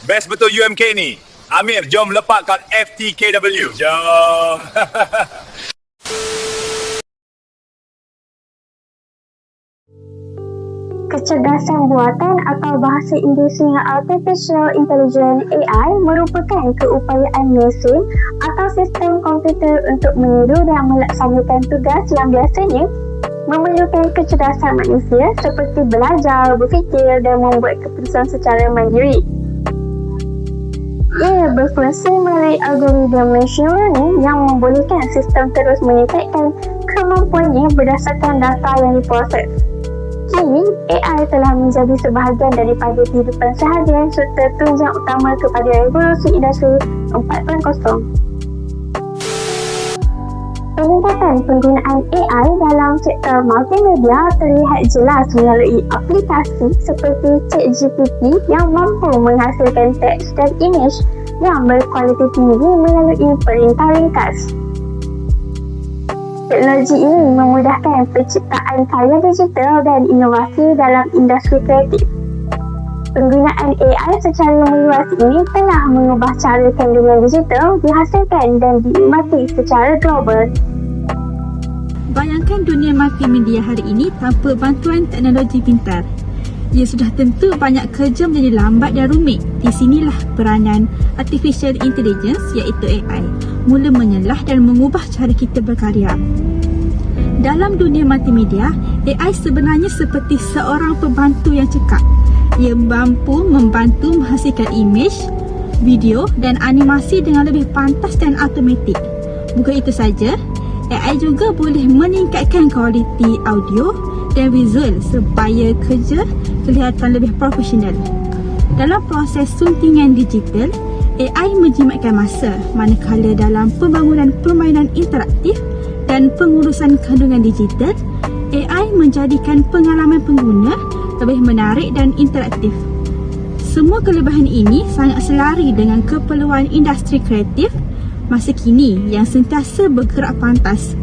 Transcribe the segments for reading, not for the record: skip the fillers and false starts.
Best betul UMK ni. Amir, jom lepak kat FTKW. Jom. Kecerdasan buatan atau bahasa Inggerisnya Artificial Intelligence AI merupakan keupayaan mesin atau sistem komputer untuk meniru dan melaksanakan tugas yang biasanya memerlukan kecerdasan manusia seperti belajar, berfikir dan membuat keputusan secara mandiri. Ia berfungsi melalui algoritma machine learning yang membolehkan sistem terus meningkatkan kemampuannya berdasarkan data yang diproses. Kini, AI telah menjadi sebahagian daripada kehidupan seharian serta tunjang utama kepada revolusi industri 4.0. Peningkatan penggunaan AI dalam sektor multimedia terlihat jelas melalui aplikasi seperti ChatGPT yang mampu menghasilkan teks dan imej yang berkualiti tinggi melalui perintah ringkas. Teknologi ini memudahkan penciptaan karya digital dan inovasi dalam industri kreatif. Penggunaan AI secara meluas ini telah mengubah cara kandungan digital dihasilkan dan dinikmati secara global. Bayangkan dunia multimedia hari ini tanpa bantuan teknologi pintar. Ia sudah tentu banyak kerja menjadi lambat dan rumit. Di sinilah peranan Artificial Intelligence iaitu AI mula menyelah dan mengubah cara kita berkarya. Dalam dunia multimedia, AI sebenarnya seperti seorang pembantu yang cekap. Ia mampu membantu menghasilkan imej, video dan animasi dengan lebih pantas dan automatik. Bukan itu saja, AI juga boleh meningkatkan kualiti audio dan visual supaya kerja kelihatan lebih profesional. Dalam proses suntingan digital, AI menjimatkan masa, manakala dalam pembangunan permainan interaktif dan pengurusan kandungan digital, AI menjadikan pengalaman pengguna lebih menarik dan interaktif. Semua kelebihan ini sangat selari dengan keperluan industri kreatif masa kini yang sentiasa bergerak pantas.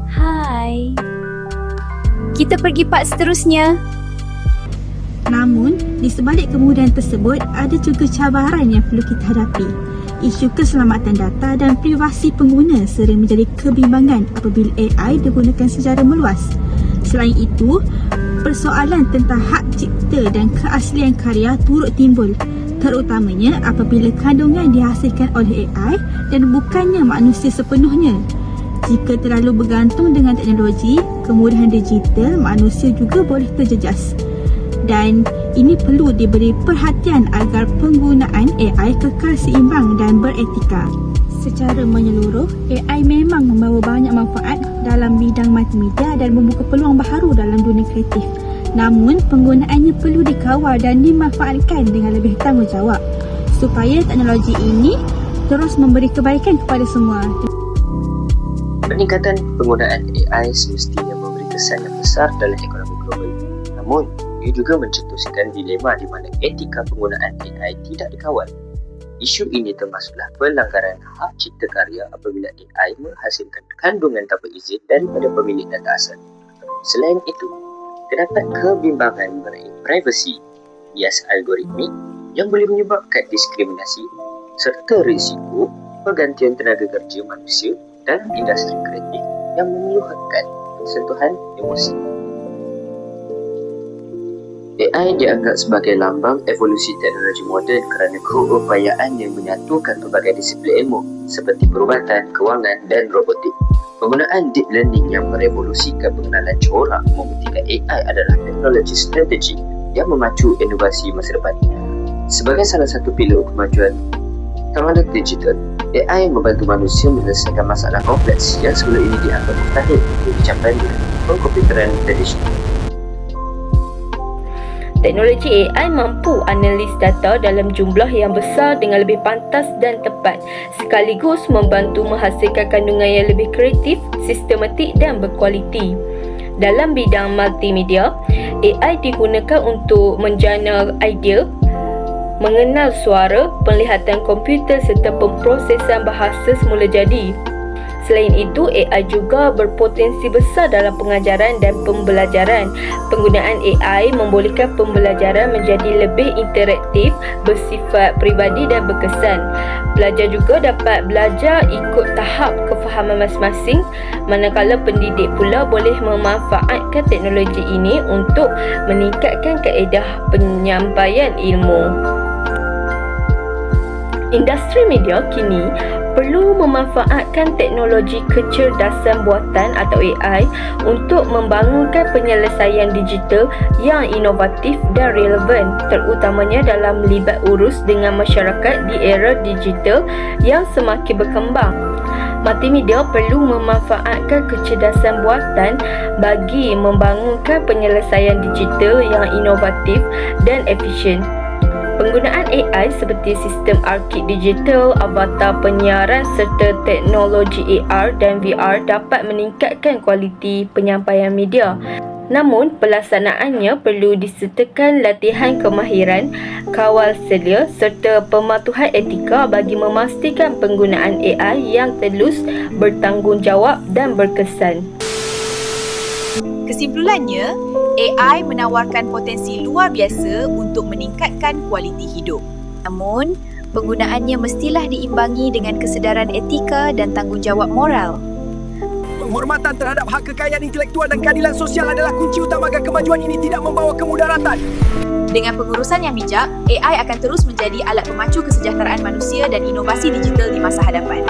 Hai. Kita pergi part seterusnya. Namun, di sebalik kemudahan tersebut, ada juga cabaran yang perlu kita hadapi. Isu keselamatan data dan privasi pengguna sering menjadi kebimbangan apabila AI digunakan secara meluas. Selain itu, persoalan tentang hak cipta dan keaslian karya turut timbul, terutamanya apabila kandungan dihasilkan oleh AI dan bukannya manusia sepenuhnya. Jika terlalu bergantung dengan teknologi, kemudahan digital, manusia juga boleh terjejas. Dan ini perlu diberi perhatian agar penggunaan AI kekal seimbang dan beretika. Secara menyeluruh, AI memang membawa banyak manfaat dalam bidang multimedia dan membuka peluang baharu dalam dunia kreatif. Namun, penggunaannya perlu dikawal dan dimanfaatkan dengan lebih tanggungjawab supaya teknologi ini terus memberi kebaikan kepada semua. Peningkatan penggunaan AI semestinya memberi kesan yang besar dalam ekonomi global. Namun, ia juga mencetuskan dilema di mana etika penggunaan AI tidak dikawal. Isu ini termasuklah pelanggaran hak cipta karya apabila AI menghasilkan kandungan tanpa izin daripada pemilik data asal. Selain itu, terdapat kebimbangan mengenai privasi, bias algoritmik yang boleh menyebabkan diskriminasi serta risiko pergantian tenaga kerja manusia dalam industri kreatif yang memerlukan sentuhan emosi. AI dianggap sebagai lambang evolusi teknologi moden kerana keupayaan yang menyatukan pelbagai disiplin ilmu seperti perubatan, kewangan dan robotik. Penggunaan deep learning yang merevolusikan pengenalan corak membuktikan AI adalah teknologi strategi yang memacu inovasi masa depan. Sebagai salah satu pilar kemajuan teknologi digital, AI membantu manusia menyelesaikan masalah kompleks yang sebelum ini dianggap mustahil untuk dicapai dengan pengkomputeran tradisional. Teknologi AI mampu analis data dalam jumlah yang besar dengan lebih pantas dan tepat, sekaligus membantu menghasilkan kandungan yang lebih kreatif, sistematik dan berkualiti. Dalam bidang multimedia, AI digunakan untuk menjana idea, mengenal suara, penglihatan komputer serta pemprosesan bahasa semula jadi. Selain itu, AI juga berpotensi besar dalam pengajaran dan pembelajaran. Penggunaan AI membolehkan pembelajaran menjadi lebih interaktif, bersifat peribadi dan berkesan. Pelajar juga dapat belajar ikut tahap kefahaman masing-masing, manakala pendidik pula boleh memanfaatkan teknologi ini untuk meningkatkan kaedah penyampaian ilmu. Industri media kini perlu memanfaatkan teknologi kecerdasan buatan atau AI untuk membangunkan penyelesaian digital yang inovatif dan relevan, terutamanya dalam melibat urus dengan masyarakat di era digital yang semakin berkembang. Multimedia perlu memanfaatkan kecerdasan buatan bagi membangunkan penyelesaian digital yang inovatif dan efisien. Penggunaan AI seperti sistem arkib digital, avatar penyiaran serta teknologi AR dan VR dapat meningkatkan kualiti penyampaian media. Namun, pelaksanaannya perlu disertakan latihan kemahiran, kawal selia serta pematuhan etika bagi memastikan penggunaan AI yang telus, bertanggungjawab dan berkesan. Kesimpulannya, AI menawarkan potensi luar biasa untuk meningkatkan kualiti hidup. Namun, penggunaannya mestilah diimbangi dengan kesedaran etika dan tanggungjawab moral. Penghormatan terhadap hak kekayaan intelektual dan keadilan sosial adalah kunci utama agar kemajuan ini tidak membawa kemudaratan. Dengan pengurusan yang bijak, AI akan terus menjadi alat pemacu kesejahteraan manusia dan inovasi digital di masa hadapan.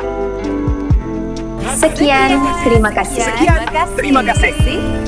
Sekian, terima kasih. Terima kasih.